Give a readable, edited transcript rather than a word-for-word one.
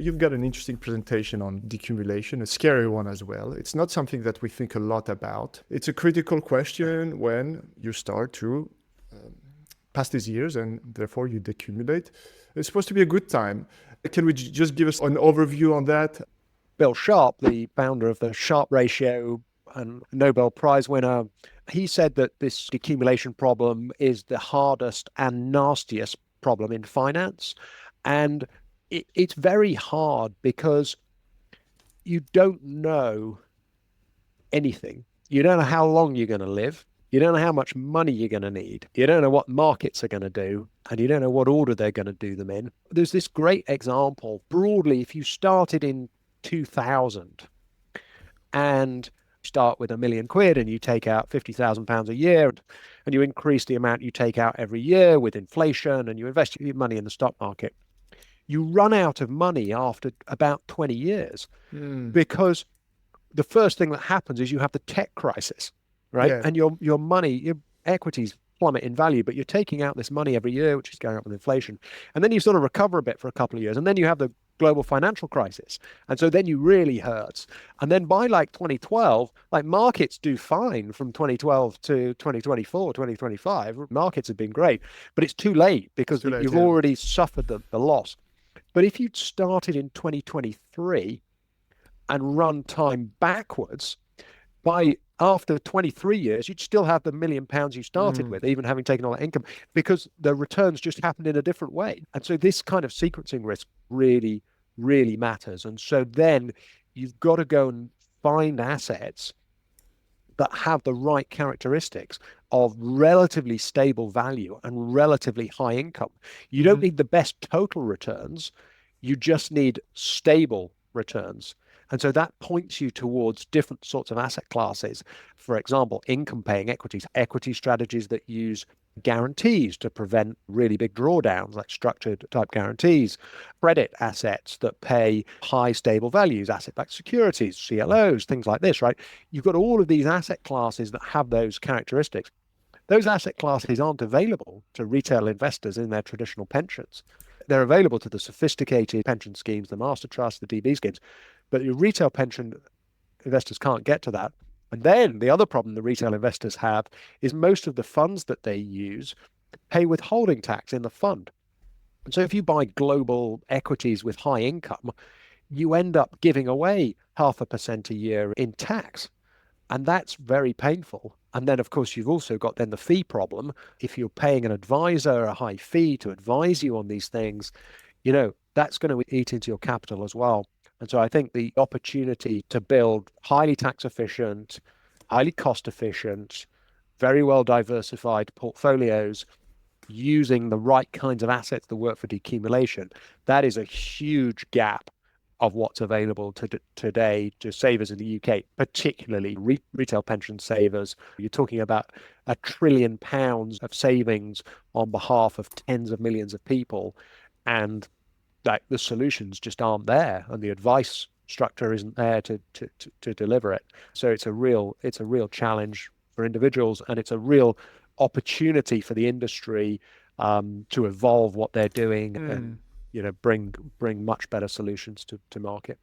You've got an interesting presentation on decumulation, a scary one as well. It's not something that we think a lot about. It's a critical question when you start to pass these years and therefore you decumulate. It's supposed to be a good time. Can we just give us an overview on that? Bill Sharpe, the founder of the Sharpe ratio and Nobel Prize winner, he said that this decumulation problem is the hardest and nastiest problem in finance. And it's very hard because you don't know anything. You don't know how long you're going to live. You don't know how much money you're going to need. You don't know what markets are going to do, and you don't know what order they're going to do them in. There's this great example. Broadly, if you started in 2000 and start with £1 million and you take out £50,000 a year and you increase the amount you take out every year with inflation and you invest your money in the stock market, you run out of money after about 20 years because the first thing that happens is you have the tech crisis, right? Yeah. And your money, your equities plummet in value, but you're taking out this money every year, which is going up with inflation. And then you sort of recover a bit for a couple of years. And then you have the global financial crisis. And so then you really hurt. And then by like 2012, like markets do fine from 2012 to 2024, 2025. Markets have been great, but it's too late because you've already suffered the loss. But if you'd started in 2023 and run time backwards, by after 23 years, you'd still have the £1 million you started with, even having taken all that income, because the returns just happened in a different way. And so this kind of sequencing risk really, really matters. And so then you've got to go and find assets that have the right characteristics of relatively stable value and relatively high income. You don't need the best total returns. You just need stable returns. And so that points you towards different sorts of asset classes. For example, income-paying equities, equity strategies that use guarantees to prevent really big drawdowns, like structured type guarantees, credit assets that pay high stable values, asset-backed securities, CLOs, things like this, right? You've got all of these asset classes that have those characteristics. Those asset classes aren't available to retail investors in their traditional pensions. They're available to the sophisticated pension schemes, the master trusts, the DB schemes, but your retail pension investors can't get to that. And then the other problem the retail investors have is most of the funds that they use pay withholding tax in the fund. And so if you buy global equities with high income, you end up giving away 0.5% a year in tax. And that's very painful. And then, of course, you've also got then the fee problem. If you're paying an advisor a high fee to advise you on these things, that's going to eat into your capital as well. And so I think the opportunity to build highly tax efficient, highly cost efficient, very well diversified portfolios using the right kinds of assets that work for decumulation, that is a huge gap of what's available today to savers in the UK, particularly retail pension savers. You're talking about £1 trillion of savings on behalf of tens of millions of people. And like the solutions just aren't there, and the advice structure isn't there to deliver it. So it's a real challenge for individuals, and it's a real opportunity for the industry to evolve what they're doing and bring much better solutions to market.